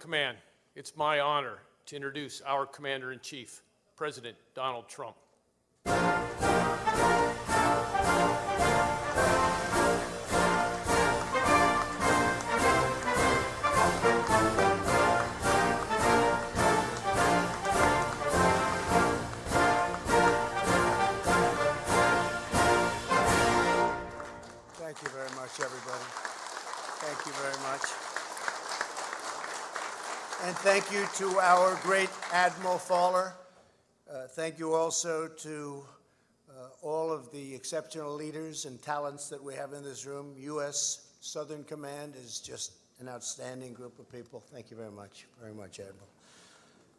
Command, it's my honor to introduce our Commander-in-Chief, President Donald Trump. Thank you very much, everybody. Thank you very much. And thank you to our great Admiral Fowler. Thank you also to all of the exceptional leaders and talents that we have in this room. U.S. Southern Command is just an outstanding group of people. Thank you very much, Admiral.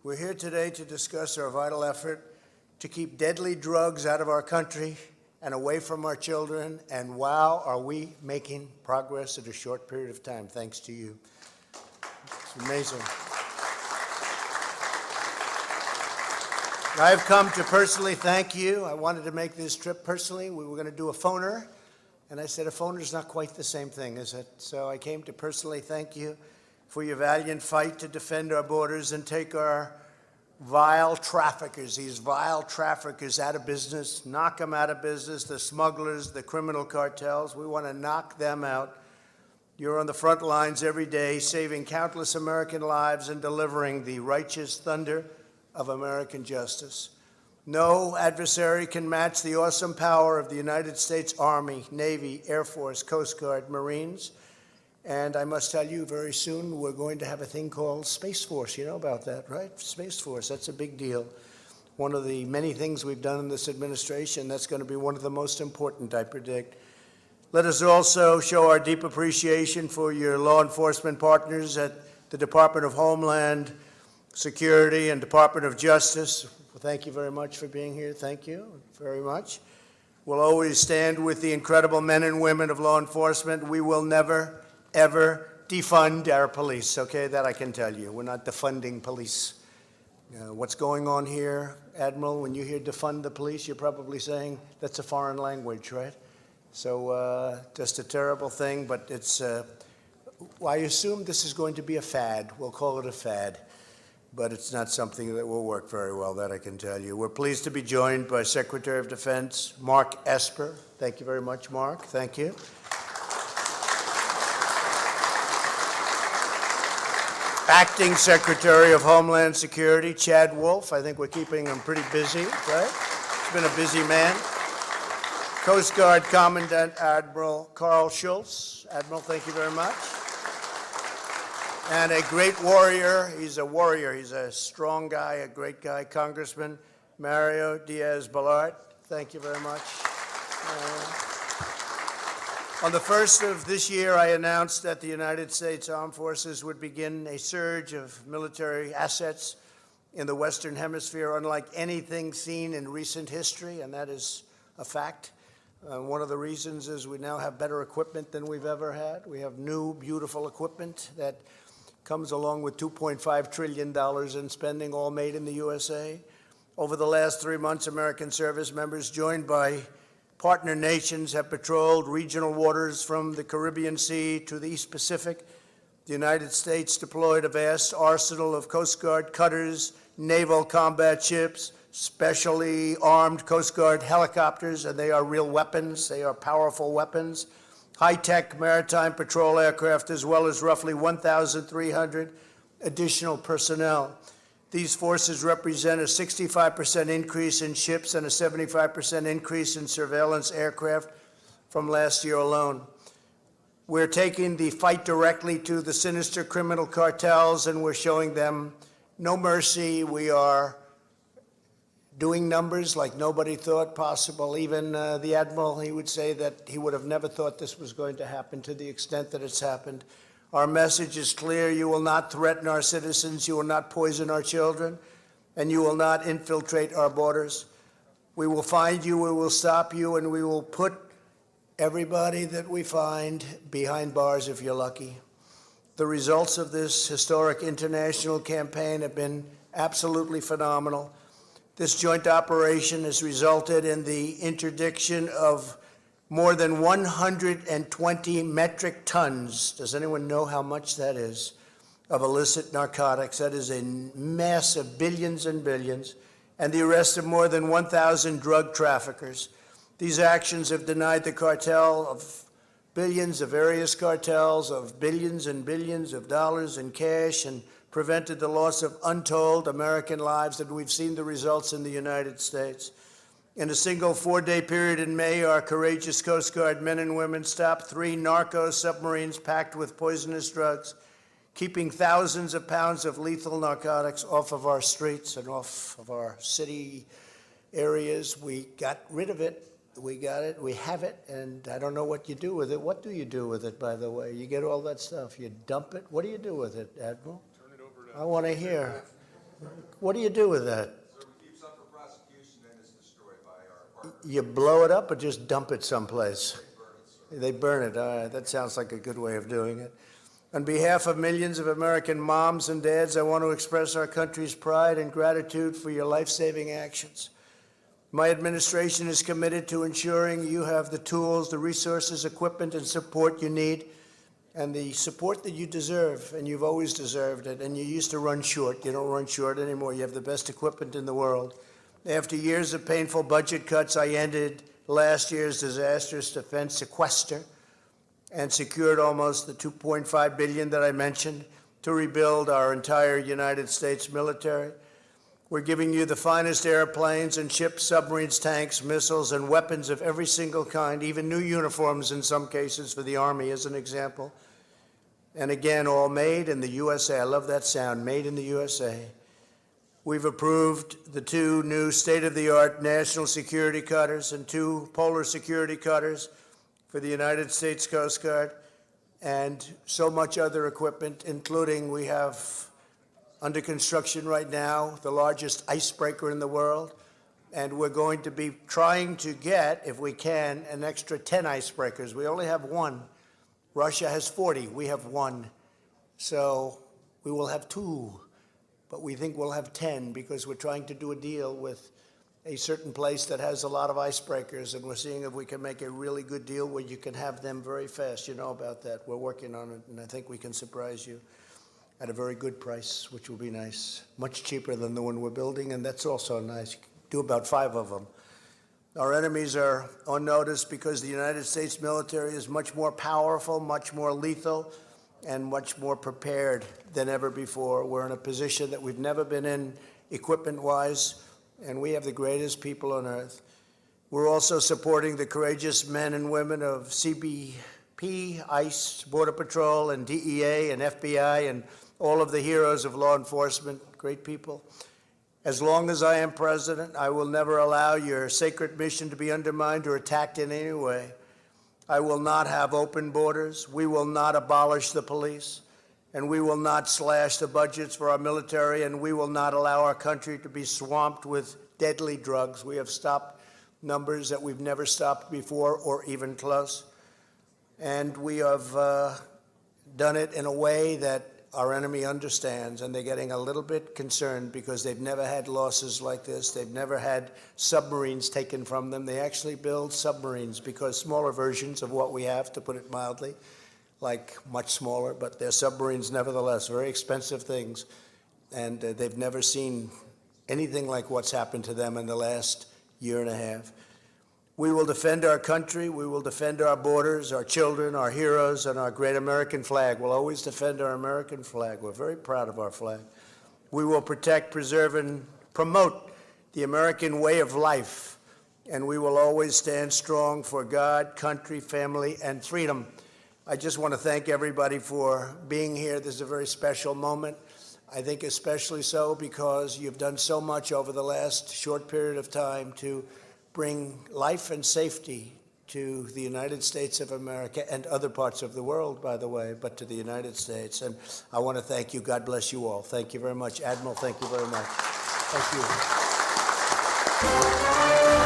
We're here today to discuss our vital effort to keep deadly drugs out of our country and away from our children, and wow, are we making progress in a short period of time, thanks to you. It's amazing. I've come to personally thank you. I wanted to make this trip personally. We were going to do a phoner, and I said a phoner is not quite the same thing, is it? So I came to personally thank you for your valiant fight to defend our borders and take our vile traffickers, these vile traffickers out of business, knock them out of business, the smugglers, the criminal cartels. We want to knock them out. You're on the front lines every day, saving countless American lives and delivering the righteous thunder of American justice. No adversary can match the awesome power of the United States Army, Navy, Air Force, Coast Guard, Marines. And I must tell you, very soon, we're going to have a thing called Space Force. You know about that, right? Space Force, that's a big deal. One of the many things we've done in this administration, that's going to be one of the most important, I predict. Let us also show our deep appreciation for your law enforcement partners at the Department of Homeland Security and Department of Justice. Well, thank you very much for being here. Thank you very much. We'll always stand with the incredible men and women of law enforcement. We will never, ever defund our police, okay? That I can tell you. We're not defunding police. What's going on here, Admiral, when you hear defund the police, you're probably saying that's a foreign language, right? So just a terrible thing, but it's, well, I assume this is going to be a fad. We'll call it a fad, but it's not something that will work very well, that I can tell you. We're pleased to be joined by Secretary of Defense Mark Esper. Thank you very much, Mark. Thank you. Acting Secretary of Homeland Security, Chad Wolf. I think we're keeping him pretty busy, right? He's been a busy man. Coast Guard Commandant Admiral Carl Schultz. Admiral, thank you very much. And a great warrior. He's a warrior. He's a strong guy, a great guy. Congressman Mario Diaz-Balart. Thank you very much. On the 1st of this year, I announced that the United States Armed Forces would begin a surge of military assets in the Western Hemisphere, unlike anything seen in recent history, and that is a fact. One of the reasons is we now have better equipment than we've ever had. We have new, beautiful equipment that comes along with $2.5 trillion in spending, all made in the USA. Over the last 3 months, American service members joined by partner nations have patrolled regional waters from the Caribbean Sea to the East Pacific. The United States deployed a vast arsenal of Coast Guard cutters, naval combat ships, specially armed Coast Guard helicopters, and they are real weapons. They are powerful weapons. High-tech maritime patrol aircraft, as well as roughly 1,300 additional personnel. These forces represent a 65% increase in ships and a 75% increase in surveillance aircraft from last year alone. We're taking the fight directly to the sinister criminal cartels, and we're showing them no mercy. We are doing numbers like nobody thought possible. Even the Admiral, he would say that he would have never thought this was going to happen to the extent that it's happened. Our message is clear. You will not threaten our citizens. You will not poison our children. And you will not infiltrate our borders. We will find you, we will stop you, and we will put everybody that we find behind bars if you're lucky. The results of this historic international campaign have been absolutely phenomenal. This joint operation has resulted in the interdiction of more than 120 metric tons. Does anyone know how much that is? of illicit narcotics. That is a mass of billions and billions, and the arrest of more than 1,000 drug traffickers. These actions have denied the cartel of billions of various cartels of billions and billions of dollars in cash and prevented the loss of untold American lives, and we've seen the results in the United States. In a single 4-day period in May, our courageous Coast Guard men and women stopped 3 narco submarines packed with poisonous drugs, keeping thousands of pounds of lethal narcotics off of our streets and off of our city areas. We got rid of it. We got it. We have it. And I don't know what you do with it. What do you do with it, by the way? You get all that stuff. You dump it. What do you do with it, Admiral? Turn it over to... I want to hear. What do you do with that? So we keep some for prosecution, then it's destroyed by our partner. You blow it up or just dump it someplace? They burn it. All right. That sounds like a good way of doing it. On behalf of millions of American moms and dads, I want to express our country's pride and gratitude for your life-saving actions. My administration is committed to ensuring you have the tools, the resources, equipment, and support you need, and the support that you deserve, and you've always deserved it, and you used to run short. You don't run short anymore. You have the best equipment in the world. After years of painful budget cuts, I ended last year's disastrous defense sequester and secured almost the $2.5 billion that I mentioned to rebuild our entire United States military. We're giving you the finest airplanes and ships, submarines, tanks, missiles, and weapons of every single kind, even new uniforms in some cases for the Army, as an example. And again, all made in the USA. I love that sound, made in the USA. We've approved the 2 new state-of-the-art national security cutters and 2 polar security cutters for the United States Coast Guard, and so much other equipment, including we have under construction right now the largest icebreaker in the world, and we're going to be trying to get, if we can, an extra 10 icebreakers. We only have 1. Russia has 40. We have 1. So we will have 2, but we think we'll have 10 because we're trying to do a deal with a certain place that has a lot of icebreakers, and we're seeing if we can make a really good deal where you can have them very fast. You know about that. We're working on it, and I think we can surprise you at a very good price, which will be nice. Much cheaper than the one we're building, and that's also nice. You can do about 5 of them. Our enemies are on notice because the United States military is much more powerful, much more lethal, and much more prepared than ever before. We're in a position that we've never been in equipment-wise, and we have the greatest people on earth. We're also supporting the courageous men and women of CBP, ICE, Border Patrol, and DEA, and FBI, and all of the heroes of law enforcement, great people. As long as I am president, I will never allow your sacred mission to be undermined or attacked in any way. I will not have open borders. We will not abolish the police. And we will not slash the budgets for our military, and we will not allow our country to be swamped with deadly drugs. We have stopped numbers that we've never stopped before or even close. And we have done it in a way that our enemy understands, and they're getting a little bit concerned because they've never had losses like this. They've never had submarines taken from them. They actually build submarines because smaller versions of what we have, to put it mildly, like much smaller, but they're submarines nevertheless, very expensive things, and they've never seen anything like what's happened to them in the last year and a half. We will defend our country, we will defend our borders, our children, our heroes, and our great American flag. We'll always defend our American flag. We're very proud of our flag. We will protect, preserve, and promote the American way of life, and we will always stand strong for God, country, family, and freedom. I just want to thank everybody for being here. This is a very special moment. I think especially so because you've done so much over the last short period of time to bring life and safety to the United States of America and other parts of the world, by the way, but to the United States. And I want to thank you. God bless you all. Thank you very much. Admiral, thank you very much. Thank you.